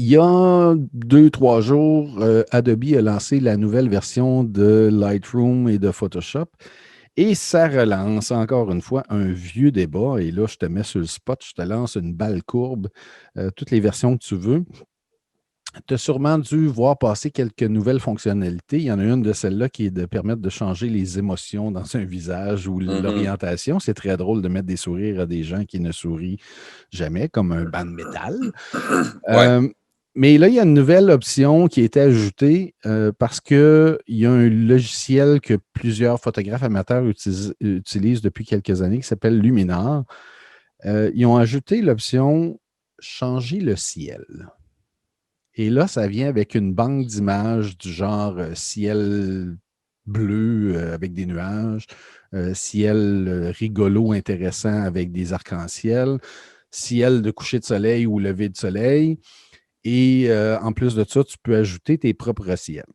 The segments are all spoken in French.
Il y a 2, 3 jours, Adobe a lancé la nouvelle version de Lightroom et de Photoshop. Et ça relance encore une fois un vieux débat. Et là, je te mets sur le spot, je te lance une balle courbe, toutes les versions que tu veux. Tu as sûrement dû voir passer quelques nouvelles fonctionnalités. Il y en a une de celles-là qui est de permettre de changer les émotions dans un visage ou Mhm. l'orientation. C'est très drôle de mettre des sourires à des gens qui ne sourient jamais, comme un banc de métal. Ouais. Euh, mais là, il y a une nouvelle option qui a été ajoutée parce qu'il y a un logiciel que plusieurs photographes amateurs utilisent depuis quelques années qui s'appelle Luminar. Ils ont ajouté l'option changer le ciel. Et là, ça vient avec une banque d'images du genre ciel bleu avec des nuages, ciel rigolo, intéressant avec des arcs-en-ciel, ciel de coucher de soleil ou lever de soleil. Et en plus de ça, tu peux ajouter tes propres ciels.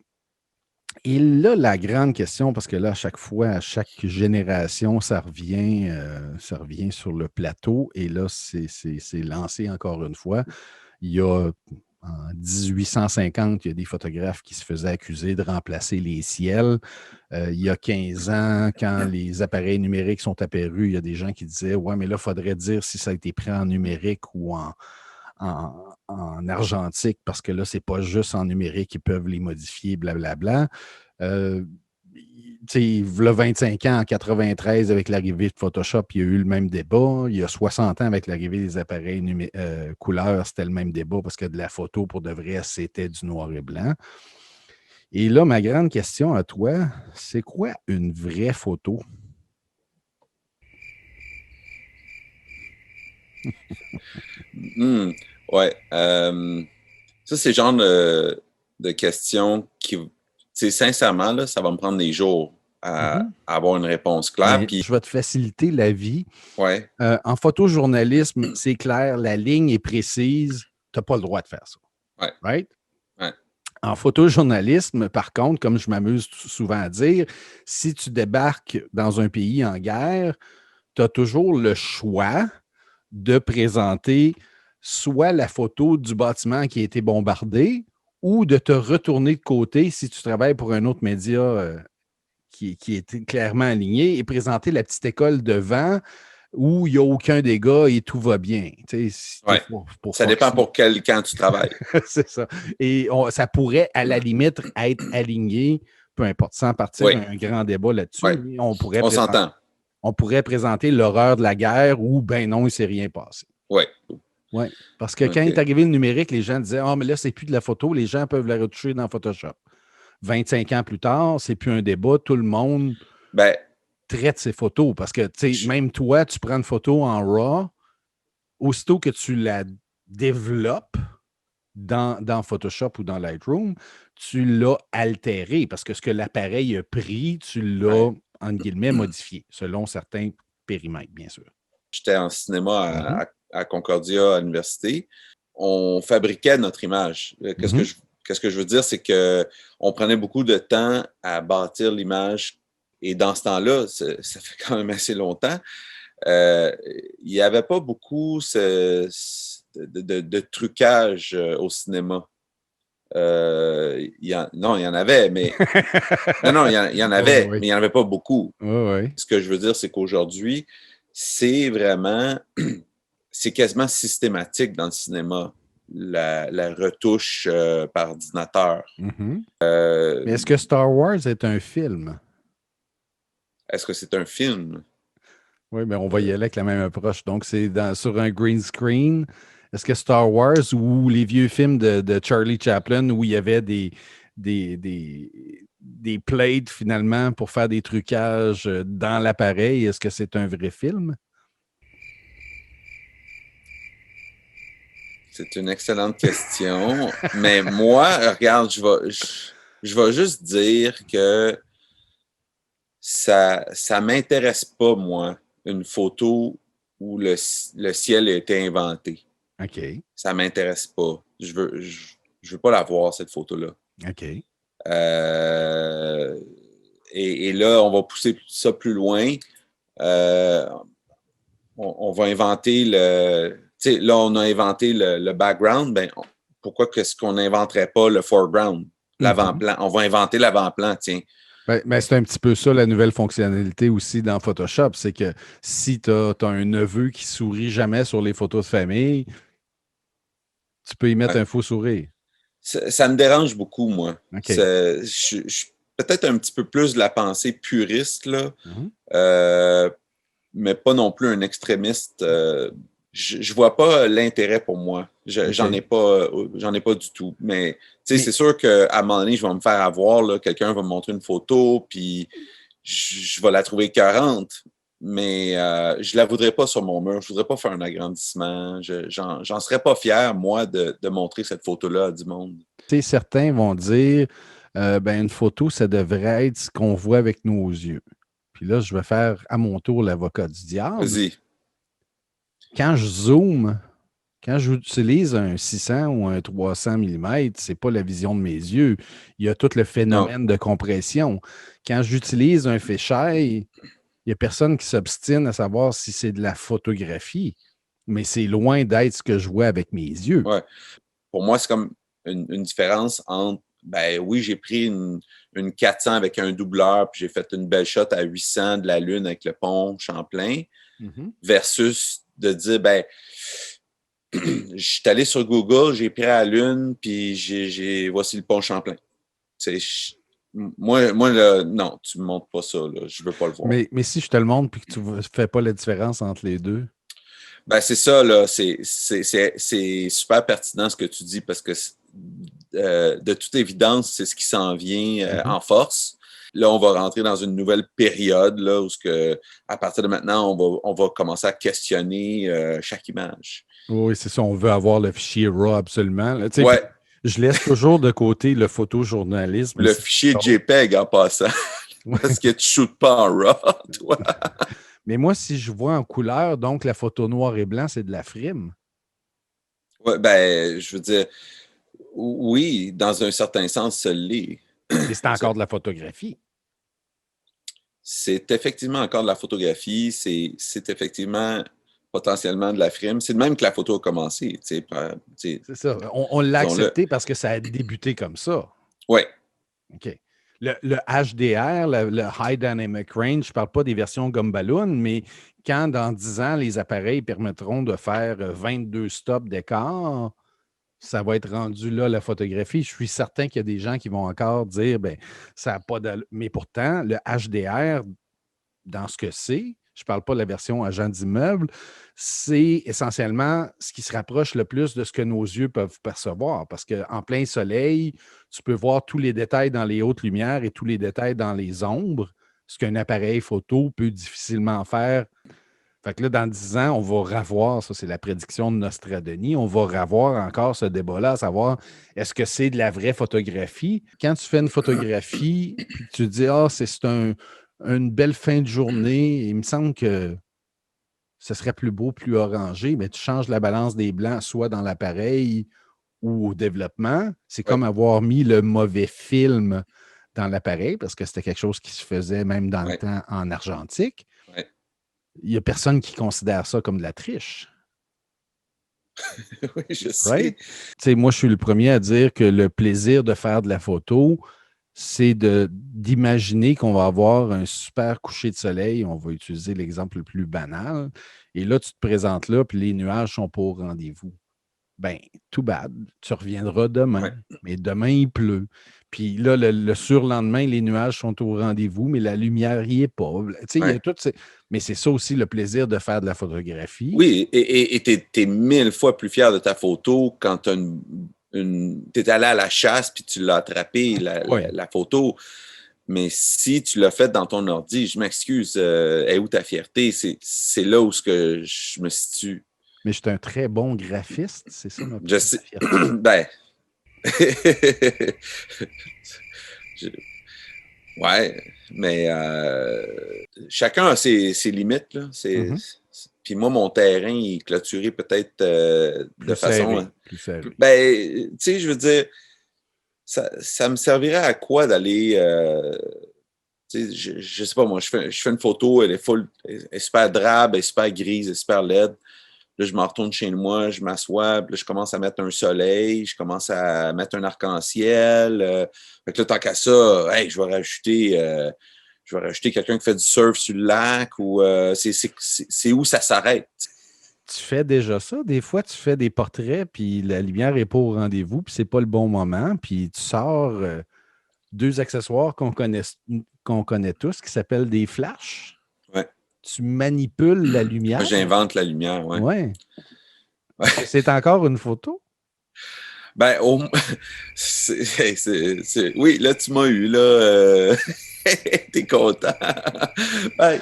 Et là, la grande question, parce que là, à chaque fois, à chaque génération, ça revient sur le plateau. Et là, c'est lancé encore une fois. Il y a en 1850, il y a des photographes qui se faisaient accuser de remplacer les ciels. Il y a 15 ans, quand les appareils numériques sont apparus, il y a des gens qui disaient ouais, mais là, il faudrait dire si ça a été pris en numérique ou en argentique, parce que là, c'est pas juste en numérique, ils peuvent les modifier, blablabla. Euh, le 25 ans, en 93, avec l'arrivée de Photoshop, il y a eu le même débat. Il y a 60 ans, avec l'arrivée des appareils couleurs, c'était le même débat parce que de la photo, pour de vrai, c'était du noir et blanc. Et là, ma grande question à toi, c'est quoi une vraie photo? Hmm. Ouais. Ça, c'est le genre de questions qui, tu sais, sincèrement, là, ça va me prendre des jours Mhm. à avoir une réponse claire. Mais Puis, je vais te faciliter la vie. ouais, En photojournalisme, c'est clair, la ligne est précise, tu n'as pas le droit de faire ça. ouais, Right? ouais, En photojournalisme, par contre, comme je m'amuse souvent à dire, si tu débarques dans un pays en guerre, tu as toujours le choix de présenter soit la photo du bâtiment qui a été bombardé ou de te retourner de côté si tu travailles pour un autre média qui est clairement aligné et présenter la petite école devant où il n'y a aucun dégât et tout va bien. Tu sais, si tu es ouais. pour Ça dépend Fox pour quel camp tu travailles. c'est ça. Et ça pourrait, à la limite, être aligné, peu importe, sans partir Oui, un grand débat là-dessus, oui, mais on s'entend. on pourrait présenter l'horreur de la guerre ou, ben non, il ne s'est rien passé. Oui, Oui. Parce que quand est OK. arrivé le numérique, les gens disaient ah, mais là, c'est plus de la photo, les gens peuvent la retoucher dans Photoshop. 25 ans plus tard, c'est plus un débat, tout le monde Ben, traite ses photos. Parce que, tu sais, je- même toi, tu prends une photo en RAW, aussitôt que tu la développes, dans Photoshop ou dans Lightroom, tu l'as altéré parce que ce que l'appareil a pris, tu l'as, ouais. entre guillemets, modifié, selon certains périmètres, bien sûr. J'étais en cinéma Mhm, à Concordia, à l'université. On fabriquait notre image. mhm. Qu'est-ce que je veux dire, c'est que on prenait beaucoup de temps à bâtir l'image. Et dans ce temps-là, ça fait quand même assez longtemps, euh, il n'y avait pas beaucoup de trucage au cinéma. Non, il y en avait, mais non, non, il y en Oui, avait, oui. mais il n'y en avait pas beaucoup. Oui, oui. Ce que je veux dire, c'est qu'aujourd'hui, c'est vraiment, c'est quasiment systématique dans le cinéma, la retouche par ordinateur. Mhm. Euh, Mais est-ce que Star Wars est un film? Est-ce que c'est un film? Oui, mais on va y aller avec la même approche. Donc, c'est sur un green screen. Est-ce que Star Wars ou les vieux films de Charlie Chaplin où il y avait des plates finalement pour faire des trucages dans l'appareil, est-ce que c'est un vrai film? C'est une excellente question. Mais moi, regarde, je vais juste dire que ça m'intéresse pas, moi, une photo où le ciel a été inventé. OK. Ça m'intéresse pas. Je veux pas la voir, cette photo-là. OK. Euh, et là, on va pousser ça plus loin. Euh, on va inventer le. Tu sais, là, on a inventé le background. Ben, pourquoi qu'est-ce qu'on n'inventerait pas le foreground, l'avant-plan? On va inventer l'avant-plan, tiens. Ben, c'est un petit peu ça la nouvelle fonctionnalité aussi dans Photoshop, c'est que si tu as un neveu qui sourit jamais sur les photos de famille, tu peux y mettre Ouais. un faux sourire. Ça me dérange beaucoup, moi. OK. Je suis peut-être un petit peu plus de la pensée puriste, là, Mhm. mais pas non plus un extrémiste. Je vois pas l'intérêt pour moi. J'en ai OK. pas du tout. Mais c'est Mais, sûr qu'à un moment donné, je vais me faire avoir, là, quelqu'un va me montrer une photo, puis je vais la trouver écœurante, mais je la voudrais pas sur mon mur. Je voudrais pas faire un agrandissement. J'en serais pas fier, moi, de montrer cette photo-là à du monde. certains vont dire, ben, une photo, ça devrait être ce qu'on voit avec nos yeux. Puis là, je vais faire à mon tour l'avocat du diable. Vas-y. Quand je zoome, quand j'utilise un 600 ou un 300 mm, c'est pas la vision de mes yeux. Il y a tout le Non. phénomène de compression. Quand j'utilise un fisheye, il n'y a personne qui s'obstine à savoir si c'est de la photographie, mais c'est loin d'être ce que je vois avec mes yeux. Ouais. Pour moi, c'est comme une différence entre, ben oui, j'ai pris une 400 avec un doubleur, puis j'ai fait une belle shot à 800 de la Lune avec le pont Champlain, Mhm. versus de dire, ben, je suis allé sur Google, j'ai pris la Lune, puis voici le pont Champlain. Moi là, non, tu me montres pas ça, là, je veux pas le voir. Mais si je te le montre et que tu ne fais pas la différence entre les deux. Ben, c'est ça, là, c'est super pertinent ce que tu dis, parce que de toute évidence, c'est ce qui s'en vient Mhm. en force. Là, on va rentrer dans une nouvelle période, là, où à partir de maintenant, on va commencer à questionner chaque image. Oui, c'est ça. On veut avoir le fichier RAW absolument. Là, tu sais, puis Ouais, je laisse toujours de côté le photojournalisme. le fichier JPEG en passant, parce que tu shootes pas en RAW, toi. Mais moi, si je vois en couleur, donc la photo noir et blanc, c'est de la frime. Ouais, ben, je veux dire, oui, dans un certain sens, ça l'est. Mais c'est encore de la photographie. C'est effectivement encore de la photographie, c'est effectivement potentiellement de la frime. C'est de même que la photo a commencé, tu sais, C'est ça. On l'a disons-le. accepté parce que ça a débuté comme ça. Ouais, OK. Le HDR, le High Dynamic Range, je ne parle pas des versions Gumballoon, mais quand dans 10 ans, les appareils permettront de faire 22 stops d'écart, ça va être rendu là, la photographie. Je suis certain qu'il y a des gens qui vont encore dire, ben, ça n'a pas d'allure. Mais pourtant, le HDR, dans ce que c'est, je ne parle pas de la version agent d'immeuble, c'est essentiellement ce qui se rapproche le plus de ce que nos yeux peuvent percevoir. Parce qu'en plein soleil, tu peux voir tous les détails dans les hautes lumières et tous les détails dans les ombres, ce qu'un appareil photo peut difficilement faire. Fait que là, dans 10 ans, on va revoir, ça c'est la prédiction de Nostradamus, on va revoir encore ce débat-là, à savoir, est-ce que c'est de la vraie photographie? Quand tu fais une photographie, puis que tu dis, ah, une belle fin de journée, il me semble que ce serait plus beau, plus orangé, mais tu changes la balance des blancs, soit dans l'appareil ou au développement. C'est ouais, comme avoir mis le mauvais film dans l'appareil, parce que c'était quelque chose qui se faisait même dans le ouais, temps en argentique. ouais. Il n'y a personne qui considère ça comme de la triche. Oui, je Right? sais. Tu sais, moi, je suis le premier à dire que le plaisir de faire de la photo, c'est d'imaginer qu'on va avoir un super coucher de soleil. On va utiliser l'exemple le plus banal. Et là, tu te présentes là, puis les nuages sont pas au rendez-vous. Ben, too bad. Tu reviendras demain. Ouais, Mais demain, il pleut. Puis là, le surlendemain, les nuages sont au rendez-vous, mais la lumière n'y est pas. Tu sais, il y a ouais. tout. Mais c'est ça aussi le plaisir de faire de la photographie. Oui, et t'es 1000 fois plus fier de ta photo quand t'es allé à la chasse puis tu l'as attrapé, Oui. la photo. Mais si tu l'as fait dans ton ordi, je m'excuse, est où ta fierté? C'est là où ce que je me situe. Mais je suis un très bon graphiste, c'est ça ma Je ma sais. fierté. Ben. Je- Ouais, mais chacun a ses limites, là. Mhm. Puis moi, mon terrain il est clôturé peut-être de Plus façon. serré, plus serré. Ben, tu sais, je veux dire, ça me servirait à quoi d'aller. Tu sais, sais pas, moi, je fais une photo, elle est full, elle est super drabe, elle est super grise, elle est super laide. Là, je me retourne chez moi, je m'assois, puis là, je commence à mettre un soleil, je commence à mettre un arc-en-ciel. Fait que là, tant qu'à ça, hey, je vais rajouter quelqu'un qui fait du surf sur le lac ou c'est où ça s'arrête. Tu fais déjà ça. Des fois, tu fais des portraits, puis la lumière n'est pas au rendez-vous, puis c'est pas le bon moment, puis tu sors deux accessoires qu'on connaît tous, qui s'appellent des flashs. Ouais. Tu manipules la Moi, lumière. j'invente la lumière, ouais. Ouais. Est-ce que c'est encore une photo? Ben, oui, là, tu m'as eu, là. T'es content. Ben,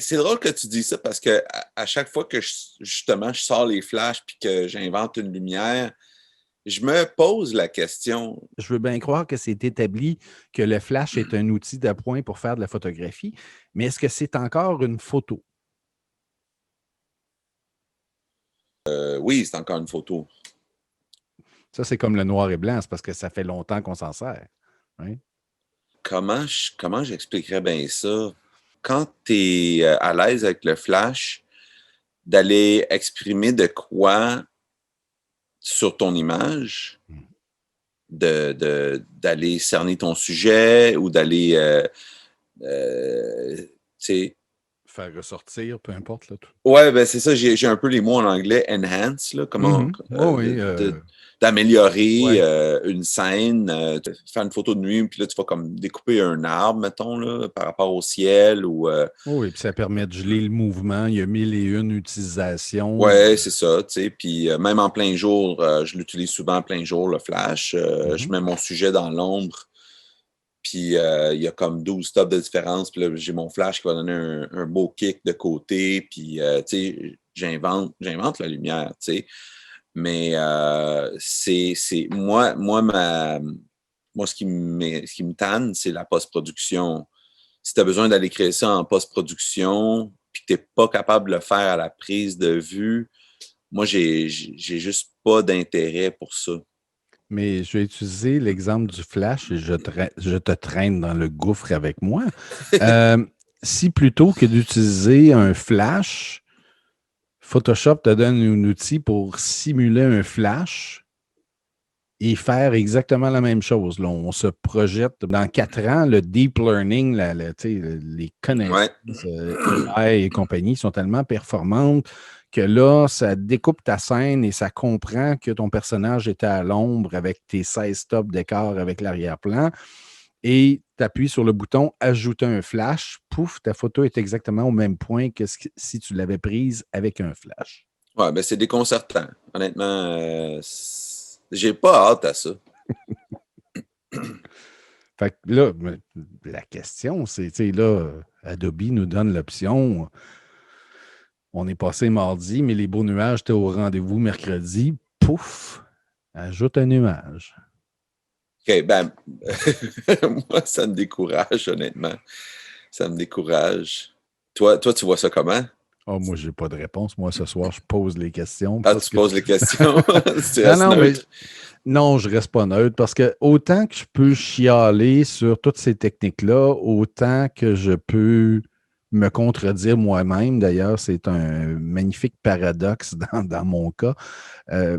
c'est drôle que tu dis ça parce que à chaque fois que justement je sors les flashs puis que j'invente une lumière, je me pose la question. Je veux bien croire que c'est établi que le flash est un outil d'appoint pour faire de la photographie, mais est-ce que c'est encore une photo? Oui, c'est encore une photo. Ça, c'est comme le noir et blanc, c'est parce que ça fait longtemps qu'on s'en sert. Hein? Comment j'expliquerais bien ça? Quand tu es à l'aise avec le flash, d'aller exprimer de quoi sur ton image, d'aller cerner ton sujet ou d'aller, tu sais. Faire ressortir, peu importe. Là, tout. Ouais, ben c'est ça, j'ai un peu les mots en anglais, enhance, là, comment, Oh, oui. d'améliorer Ouais. une scène, faire une photo de nuit, puis là, tu vas comme découper un arbre, mettons, là, par rapport au ciel ou. Oh, oui, puis ça permet de geler le mouvement. Il y a mille et une utilisations. Ouais, c'est ça, tu sais. Puis même en plein jour, je l'utilise souvent en plein jour, le flash. Je mets mon sujet dans l'ombre, puis il y a comme 12 stops de différence. Puis là, j'ai mon flash qui va donner un beau kick de côté. Puis, tu sais, j'invente la lumière, tu sais. Mais moi, ce qui me tanne, c'est la post-production. Si tu as besoin d'aller créer ça en post-production, puis que tu n'es pas capable de le faire à la prise de vue, moi, j'ai juste pas d'intérêt pour ça. Mais je vais utiliser l'exemple du flash et je te traîne dans le gouffre avec moi. Euh, si plutôt que d'utiliser un flash, Photoshop te donne un outil pour simuler un flash et faire exactement la même chose. Là, on se projette dans 4 ans, le deep learning, les connaissances Ouais. AI et compagnie sont tellement performantes que là, ça découpe ta scène et ça comprend que ton personnage était à l'ombre avec tes 16 stops d'écart avec l'arrière-plan. Et tu appuies sur le bouton Ajouter un flash. Pouf, ta photo est exactement au même point que si tu l'avais prise avec un flash. Ouais, ben c'est déconcertant. Honnêtement, j'ai pas hâte à ça. Fait que là, la question, c'est, tu sais, là, Adobe nous donne l'option. On est passé mardi, mais les beaux nuages étaient au rendez-vous mercredi. Pouf, ajoute un nuage. OK, ben, moi, ça me décourage, honnêtement. Ça me décourage. Toi, tu vois ça comment? Oh, moi, j'ai pas de réponse. Moi, ce soir, je pose les questions Ah, parce tu que. poses les questions. Tu Non, restes non, mais neutre. non, je reste pas neutre parce que autant que je peux chialer sur toutes ces techniques-là, autant que je peux me contredire moi-même. D'ailleurs, c'est un magnifique paradoxe dans mon cas. Euh,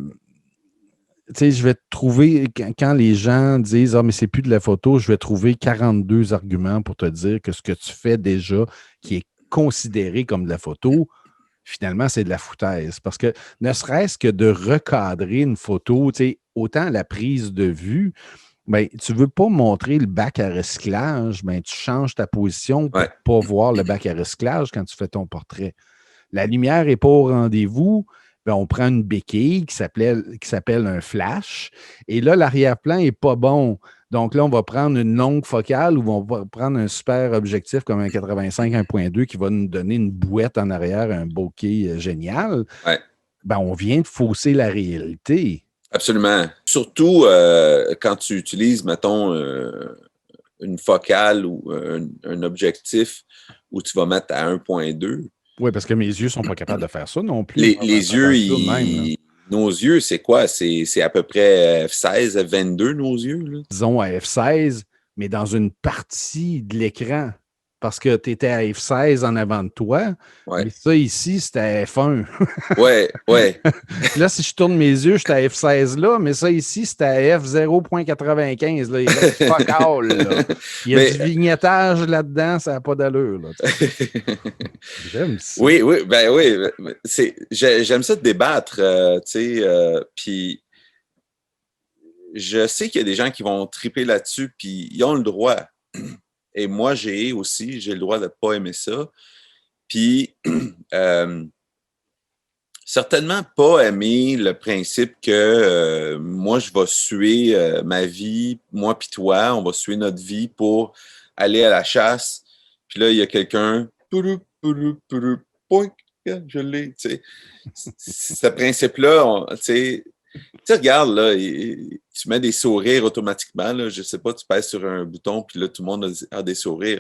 tu sais, je vais trouver, quand les gens disent Ah, mais c'est plus de la photo, je vais trouver 42 arguments pour te dire que ce que tu fais déjà, qui est considéré comme de la photo, finalement, c'est de la foutaise. Parce que ne serait-ce que de recadrer une photo, tu sais, autant la prise de vue, ben, tu ne veux pas montrer le bac à recyclage, ben, tu changes ta position pour Ouais. ne pas voir le bac à recyclage quand tu fais ton portrait. La lumière n'est pas au rendez-vous. Ben, on prend une béquille qui s'appelle un flash. Et là, l'arrière-plan n'est pas bon. Donc là, on va prendre une longue focale ou on va prendre un super objectif comme un 85 1.2 qui va nous donner une bouette en arrière, un bokeh génial. Ouais. Ben, on vient de fausser la réalité. Absolument. Surtout quand tu utilises, mettons, une focale ou un objectif où tu vas mettre à 1.2. Oui, parce que mes yeux ne sont pas capables de faire ça non plus. Les Dans yeux, le cas même, là. nos yeux, c'est quoi? C'est à peu près F16, F22, nos yeux, là. Disons à F16, mais dans une partie de l'écran. parce que tu étais à F16 en avant de toi, Ouais. mais ça ici, c'était à F1. Ouais, ouais. Puis là, si je tourne mes yeux, j'étais à F16 là, mais ça ici, c'était à F0.95. Là. Il reste fuck all. Là. Il y a du Mais vignettage là-dedans, ça n'a pas d'allure. Là, j'aime ça. oui, oui, ben oui. J'aime ça de débattre, tu sais, puis je sais qu'il y a des gens qui vont triper là-dessus, puis ils ont le droit. Et moi, j'ai le droit de ne pas aimer ça. Puis, euh, certainement pas aimer le principe que moi, je vais suer ma vie, moi puis toi, on va suer notre vie pour aller à la chasse. Puis là, il y a quelqu'un, poulou, poulou, poulou, poing, je l'ai, tu sais. Ce principe-là, tu regardes, là, tu mets des sourires automatiquement, là, je sais pas, tu pèses sur un bouton, puis là, tout le monde a des sourires.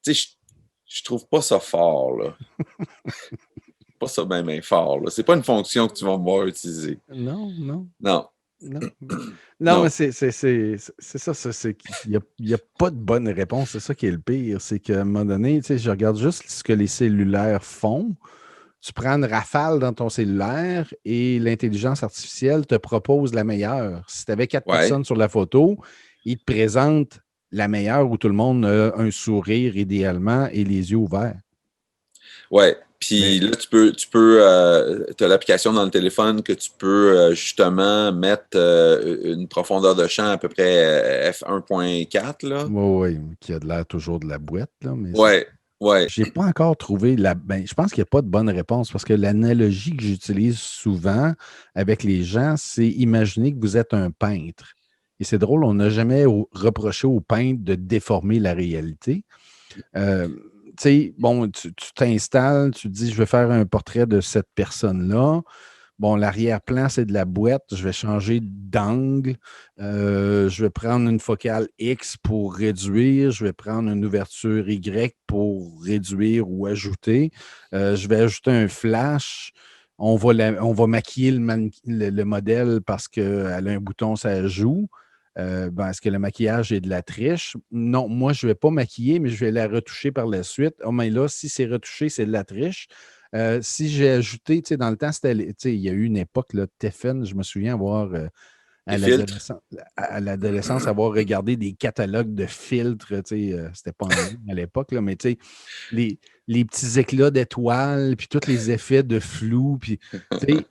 Tu sais, je trouve pas ça fort, là. Pas ça bien fort, là. C'est pas une fonction que tu vas me voir utiliser. Non, non. Non. Non, non mais Non. c'est ça. Il n'y a pas de bonne réponse. C'est ça qui est le pire. C'est qu'à un moment donné, tu sais, je regarde juste ce que les cellulaires font. Tu prends une rafale dans ton cellulaire et l'intelligence artificielle te propose la meilleure. Si tu avais 4 Ouais. personnes sur la photo, il te présente la meilleure où tout le monde a un sourire idéalement et les yeux ouverts. Ouais. Mais Puis là, tu as l'application dans le téléphone que tu peux justement mettre une profondeur de champ à peu près f1.4, là. oui, qui a de l'air toujours de la boîte, là, mais Ouais. Ouais. j'ai pas encore trouvé la. Ben, je pense qu'il n'y a pas de bonne réponse parce que l'analogie que j'utilise souvent avec les gens, c'est imaginer que vous êtes un peintre. Et c'est drôle, on n'a jamais reproché au peintre de déformer la réalité. Euh, tu sais, bon, tu t'installes, tu te dis, je vais faire un portrait de cette personne-là. Bon, l'arrière-plan, c'est de la boîte. Je vais changer d'angle. Je vais prendre une focale X pour réduire. Je vais prendre une ouverture Y pour réduire ou ajouter. Je vais ajouter un flash. On va maquiller le modèle parce qu'elle a un bouton, ça joue. Est-ce que le maquillage est de la triche? Non, moi, je ne vais pas maquiller, mais je vais la retoucher par la suite. Oh, mais là, si c'est retouché, c'est de la triche. Si j'ai ajouté, tu sais, dans le temps, il y a eu une époque, là, Teffen, je me souviens avoir, Les filtres. à l'adolescence, avoir regardé des catalogues de filtres, c'était pas en ligne à l'époque, là, mais tu sais, les, les petits éclats d'étoiles, puis tous les effets de flou, puis, tu sais,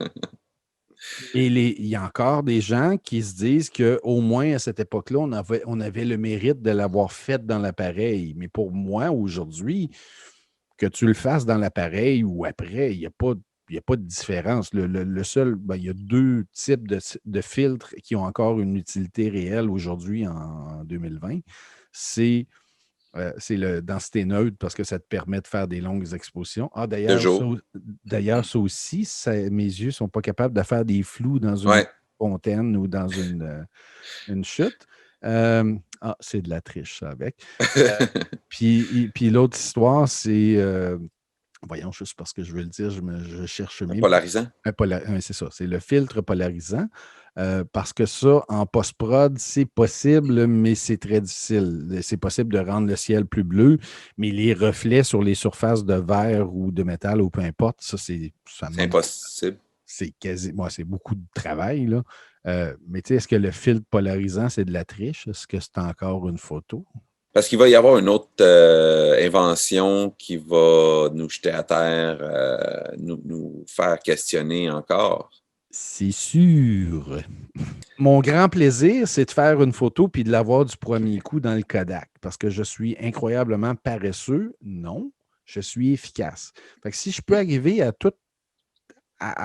et il y a encore des gens qui se disent qu'au moins à cette époque-là, on avait le mérite de l'avoir fait dans l'appareil. Mais pour moi, aujourd'hui, que tu le fasses dans l'appareil ou après, il y a pas de différence. Le seul, ben, il y a deux types de filtres qui ont encore une utilité réelle aujourd'hui en 2020. C'est le densité neutre parce que ça te permet de faire des longues expositions. Ah, De jour. d'ailleurs, ça aussi, mes yeux ne sont pas capables de faire des flous dans une Ouais. fontaine ou dans une chute. C'est de la triche, ça, avec. Puis l'autre histoire, c'est. Voyons, juste parce que je veux le dire, je cherche Un mes mots. polarisant. C'est ça, c'est le filtre polarisant. Parce que ça, en post-prod, c'est possible, mais c'est très difficile. C'est possible de rendre le ciel plus bleu, mais les reflets sur les surfaces de verre ou de métal ou peu importe, ça C'est demande, impossible. c'est quasi, moi, c'est beaucoup de travail, là. Mais tu sais, est-ce que le filtre polarisant, c'est de la triche? Est-ce que c'est encore une photo? Parce qu'il va y avoir une autre invention qui va nous jeter à terre, nous faire questionner encore. C'est sûr. Mon grand plaisir, c'est de faire une photo puis de l'avoir du premier coup dans le Kodak parce que je suis incroyablement paresseux. Non, je suis efficace. Fait que si je peux arriver à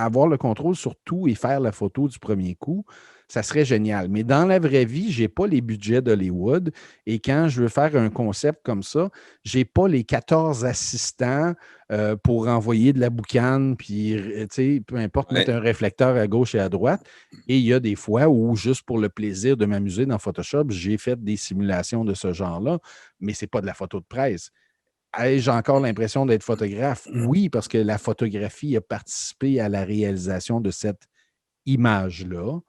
avoir le contrôle sur tout et faire la photo du premier coup, ça serait génial. Mais dans la vraie vie, je n'ai pas les budgets d'Hollywood et quand je veux faire un concept comme ça, je n'ai pas les 14 assistants pour envoyer de la boucane, puis peu importe, mettre Ouais. un réflecteur à gauche et à droite. Et il y a des fois où, juste pour le plaisir de m'amuser dans Photoshop, j'ai fait des simulations de ce genre-là, mais ce n'est pas de la photo de presse. Ai-je encore l'impression d'être photographe? Oui, parce que la photographie a participé à la réalisation de cette image-là.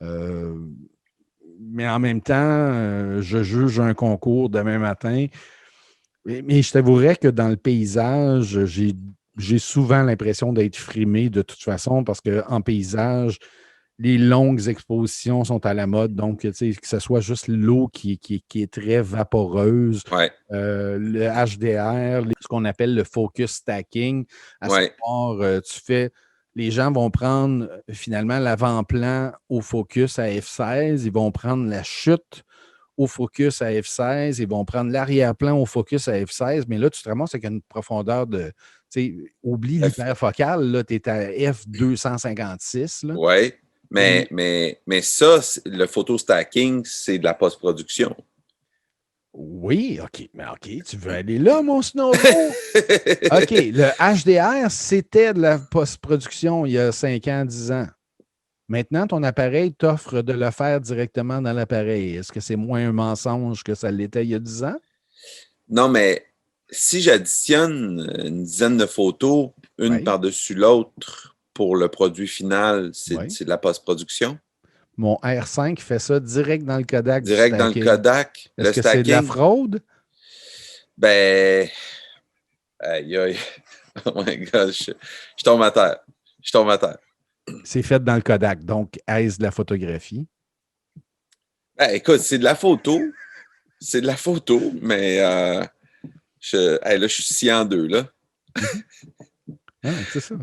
Euh, mais en même temps, je juge un concours demain matin. Mais je t'avouerais que dans le paysage, j'ai souvent l'impression d'être frimé de toute façon parce qu'en paysage, les longues expositions sont à la mode. Donc, tu sais, que ce soit juste l'eau qui est très vaporeuse, Ouais, le HDR, ce qu'on appelle le focus stacking, à ouais, savoir, les gens vont prendre finalement l'avant-plan au focus à f16, ils vont prendre la chute au focus à f16, ils vont prendre l'arrière-plan au focus à f16, mais là, tu te ramasses avec une profondeur de, tu sais, oublie F- l'hyperfocal, là, tu es à f256, là. ouais. Et Mais ça, le photo stacking, c'est de la post-production. oui, OK, mais OK, tu veux aller là, mon snowball? OK, le HDR, c'était de la post-production il y a 5 ans, 10 ans. Maintenant, ton appareil t'offre de le faire directement dans l'appareil. Est-ce que c'est moins un mensonge que ça l'était il y a 10 ans? Non, mais si j'additionne une dizaine de photos, une Oui, par-dessus l'autre, pour le produit final, oui. c'est de la post-production. Mon R5 fait ça direct dans le Kodak du Direct dans le stacking. Kodak, Est-ce le que c'est de la stacking, fraude? ben, aïe, aïe. Oh my God, je tombe à terre. Je tombe à terre. C'est fait dans le Kodak. Donc, est-ce de la photographie? Ben, écoute, c'est de la photo. C'est de la photo, mais hey, là, je suis scié en deux, là. Mhm. Ah, c'est ça.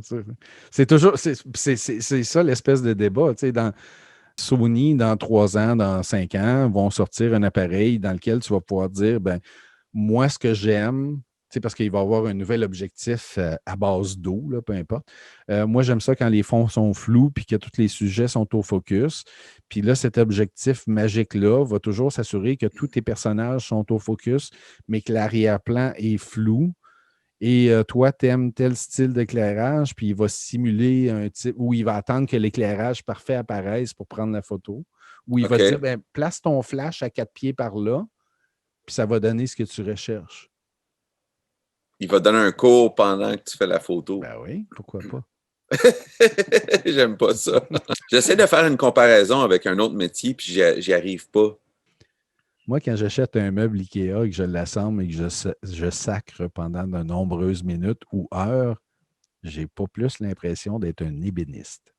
C'est toujours, c'est ça l'espèce de débat. Tu sais, dans Sony, dans 3 ans, dans 5 ans, vont sortir un appareil dans lequel tu vas pouvoir dire, ben, moi, ce que j'aime, tu sais, parce qu'il va y avoir un nouvel objectif à base d'eau, là, peu importe. Moi, j'aime ça quand les fonds sont flous puis que tous les sujets sont au focus. Puis là, cet objectif magique-là va toujours s'assurer que tous tes personnages sont au focus, mais que l'arrière-plan est flou. Et toi, tu aimes tel style d'éclairage, puis il va simuler un type, ou il va attendre que l'éclairage parfait apparaisse pour prendre la photo, ou il va te dire, OK. ben, place ton flash à 4 pieds par là, puis ça va donner ce que tu recherches. Il va donner un cours pendant que tu fais la photo. Ben oui, pourquoi pas? J'aime pas ça. J'essaie de faire une comparaison avec un autre métier, puis j'y arrive pas. Moi, quand j'achète un meuble IKEA et que je l'assemble et que je sacre pendant de nombreuses minutes ou heures, j'ai pas plus l'impression d'être un ébéniste.